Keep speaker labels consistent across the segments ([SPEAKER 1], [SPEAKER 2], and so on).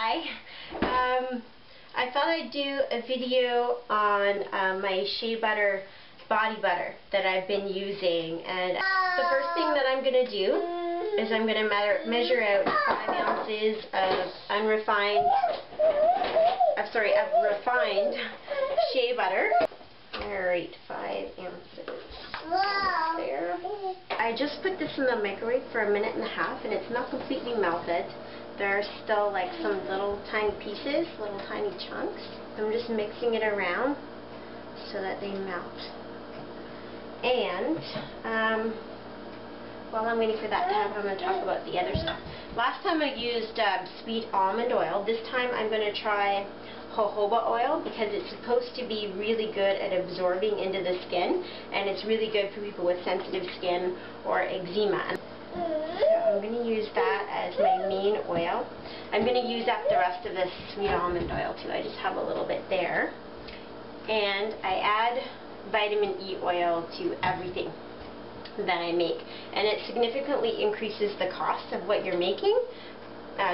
[SPEAKER 1] Hi. I thought I'd do a video on my shea butter, body butter that I've been using. And the first thing that I'm going to do is I'm going to measure out 5 ounces of refined shea butter. Alright, 5 ounces. There. I just put this in the microwave for 1.5 minutes and it's not completely melted. There are still like some little tiny pieces, little tiny chunks. I'm just mixing it around so that they melt. And while I'm waiting for that to happen, I'm going to talk about the other stuff. Last time I used Sweet Almond Oil. This time I'm going to try Jojoba oil because it's supposed to be really good at absorbing into the skin, and it's really good for people with sensitive skin or eczema. So I'm going to use that as my main oil. I'm going to use up the rest of this Sweet Almond Oil too. I just have a little bit there. And I add vitamin E oil to everything that I make. And it significantly increases the cost of what you're making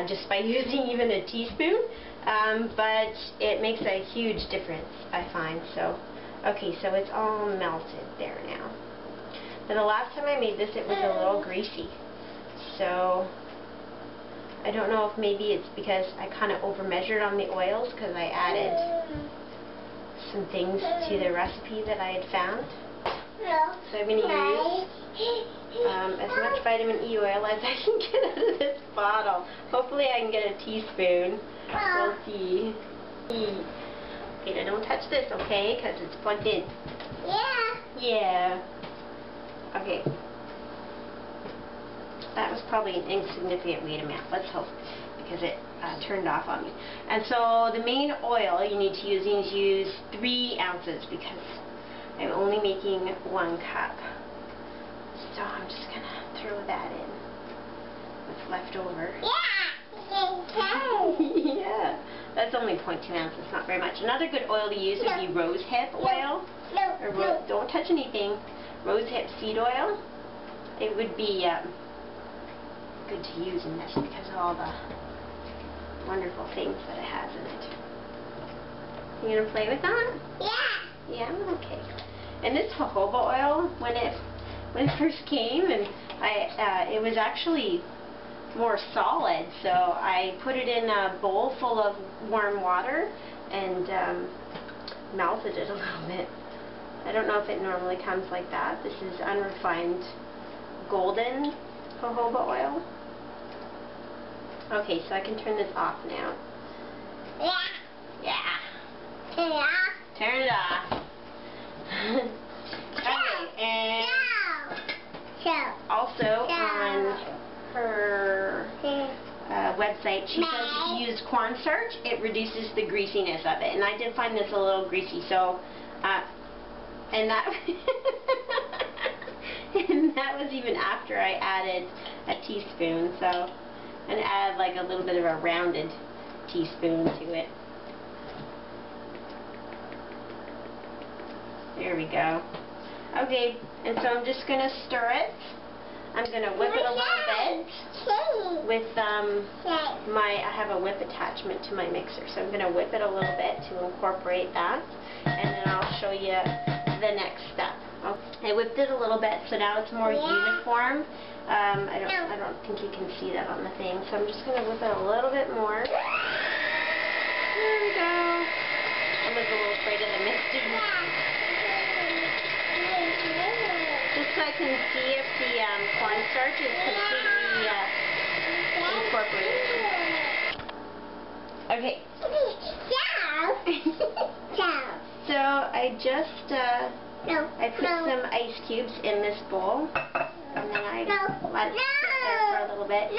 [SPEAKER 1] just by using even a teaspoon. But it makes a huge difference, I find. So, okay, so it's all melted there now. But the last time I made this, it was a little greasy. So, I don't know if maybe it's because I kind of over-measured on the oils because I added some things to the recipe that I had found. So I'm going to use as much vitamin E oil as I can get out of this bottle. Hopefully I can get a teaspoon. We'll see. Okay, now don't touch this, okay? Because it's plugged in.
[SPEAKER 2] Yeah.
[SPEAKER 1] Yeah. Okay. That was probably an insignificant weight amount. Let's hope, because it turned off on me. And so the main oil you need to use 3 ounces because I'm only making 1 cup. So I'm just going to throw that in. What's left over. Yeah, that's only 0.2 ounces, not very much. Another good oil to use would be rosehip oil. Don't touch anything. Rosehip seed oil. It would be good to use in this because of all the wonderful things that it has in it. You gonna play with that?
[SPEAKER 2] Yeah.
[SPEAKER 1] Yeah. Okay. And this jojoba oil, when it first came, and it was actually more solid, so I put it in a bowl full of warm water and melted it a little bit. I don't know if it normally comes like that. This is unrefined golden jojoba oil. Okay, so I can turn this off now. Yeah. Turn it off. Okay, and also on her website, she says if you use cornstarch, it reduces the greasiness of it. And I did find this a little greasy, so and that and that was even after I added a teaspoon. So, and add like a little bit of a rounded teaspoon to it. There we go. Okay, and so I'm just gonna stir it. I'm gonna whip it a little bit with I have a whip attachment to my mixer, so I'm gonna whip it a little bit to incorporate that, and then I'll show you the next step. I whipped it a little bit, so now it's more uniform. I don't think you can see that on the thing, so I'm just gonna whip it a little bit more. There we go. I was a little afraid of the mixer. Just so I can see if the cornstarch is completely incorporated. Okay. So I just I put some ice cubes in this bowl, and then I let it sit there for a little bit.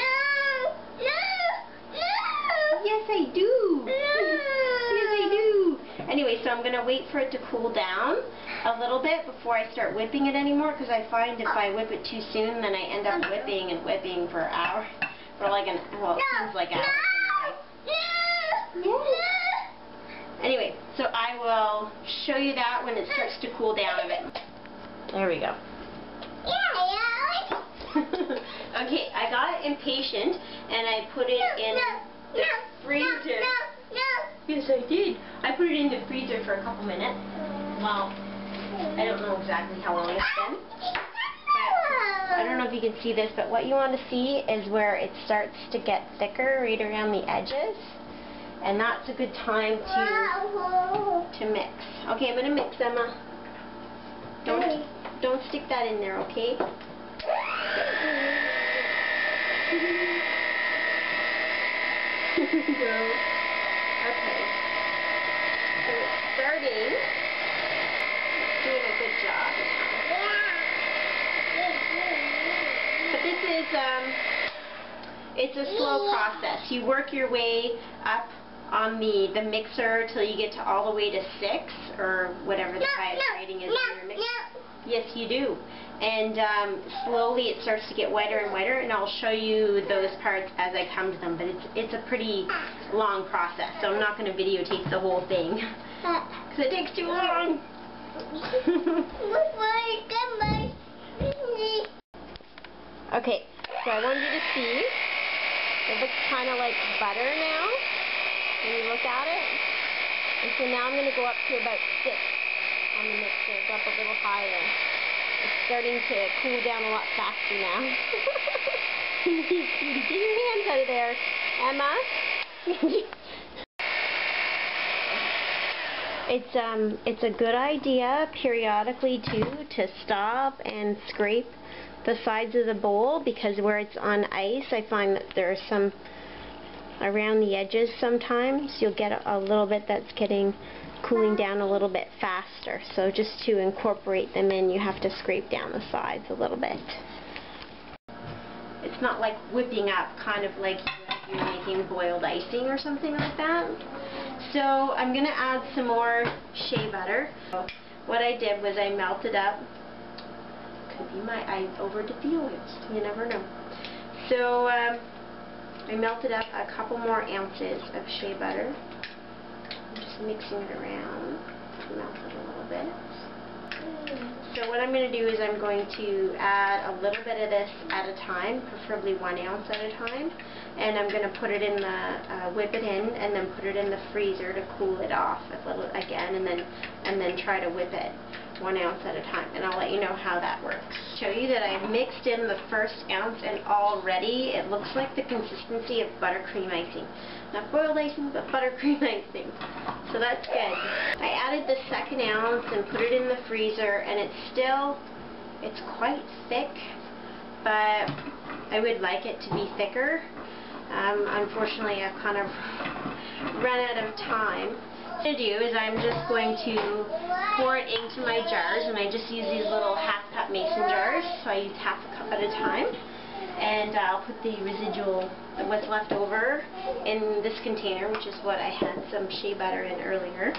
[SPEAKER 1] Yes, I do. Yes, I do. Anyway, so I'm going to wait for it to cool down a little bit before I start whipping it anymore, because I find if I whip it too soon, then I end up whipping and whipping for hours. For like it seems like hours anyway. Anyway, so I will show you that when it starts to cool down a bit. There we go. Okay, I got impatient and I put it in the freezer. exactly how long it's been. But I don't know if you can see this, but what you want to see is where it starts to get thicker right around the edges. And that's a good time to mix. Okay, I'm going to mix, Emma. Don't stick that in there, okay? No. Okay. So it's starting. It's doing a good job. But this is, it's a slow process. You work your way up on the mixer till you get to all the way to 6 or whatever the highest rating is in your mixer. Yes, you do. And slowly it starts to get whiter and whiter, and I'll show you those parts as I come to them. But it's a pretty long process, so I'm not going to videotape the whole thing because it takes too long. Okay, so I want you to see it looks kind of like butter now when you look at it. And so now I'm going to go up to about 6 on the mixer, go up a little higher. It's starting to cool down a lot faster now. Get your hands out of there, Emma. It's a good idea periodically too to stop and scrape the sides of the bowl, because where it's on ice, I find that there's some around the edges sometimes. You'll get a little bit that's cooling down a little bit faster. So just to incorporate them in, you have to scrape down the sides a little bit. It's not like whipping up, kind of like you're making boiled icing or something like that. So I'm going to add some more shea butter. So what I did was I melted up, could be I overdid the oils, you never know. So I melted up a couple more ounces of shea butter. I'm just mixing it around to melt it a little bit. So what I'm going to do is I'm going to add a little bit of this at a time, preferably 1 ounce at a time, and I'm going to put it in the whip it in, and then put it in the freezer to cool it off a little again, and then try to whip it 1 ounce at a time, and I'll let you know how that works. Show you that I've mixed in the first ounce, and already it looks like the consistency of buttercream icing. Not boiled icing, but buttercream icing. So that's good. I added the 2nd ounce and put it in the freezer, and it's quite thick, but I would like it to be thicker. Unfortunately, I've kind of run out of time. What I'm going to do is I'm just going to pour it into my jars, and I just use these little half-cup mason jars, so I use half a cup at a time. And I'll put the residual, what's left over, in this container, which is what I had some shea butter in earlier.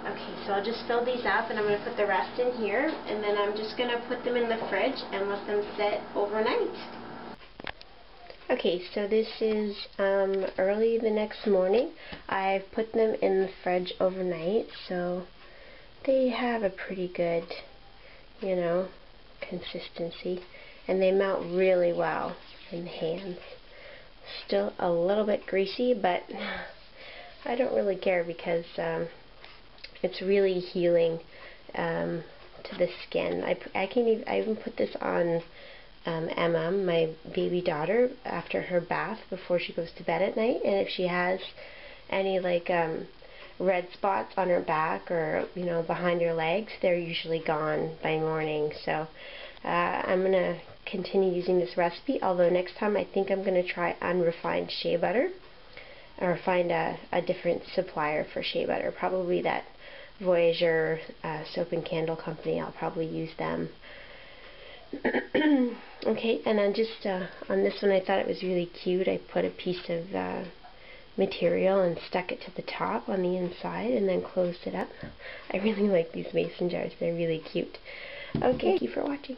[SPEAKER 1] Okay, so I'll just fill these up, and I'm going to put the rest in here, and then I'm just going to put them in the fridge and let them sit overnight. Okay, so this is early the next morning. I've put them in the fridge overnight, so they have a pretty good, you know, consistency, and they melt really well in the hands. Still a little bit greasy, but I don't really care because it's really healing to the skin. I even put this on Emma, my baby daughter, after her bath before she goes to bed at night, and if she has any like red spots on her back or, you know, behind her legs, they're usually gone by morning. So I'm going to continue using this recipe, although next time I think I'm going to try unrefined shea butter, or find a different supplier for shea butter, probably that Voyager soap and candle company. I'll probably use them. Okay, and then just on this one, I thought it was really cute. I put a piece of material and stuck it to the top on the inside and then closed it up. I really like these mason jars. They're really cute. Okay, thank you for watching.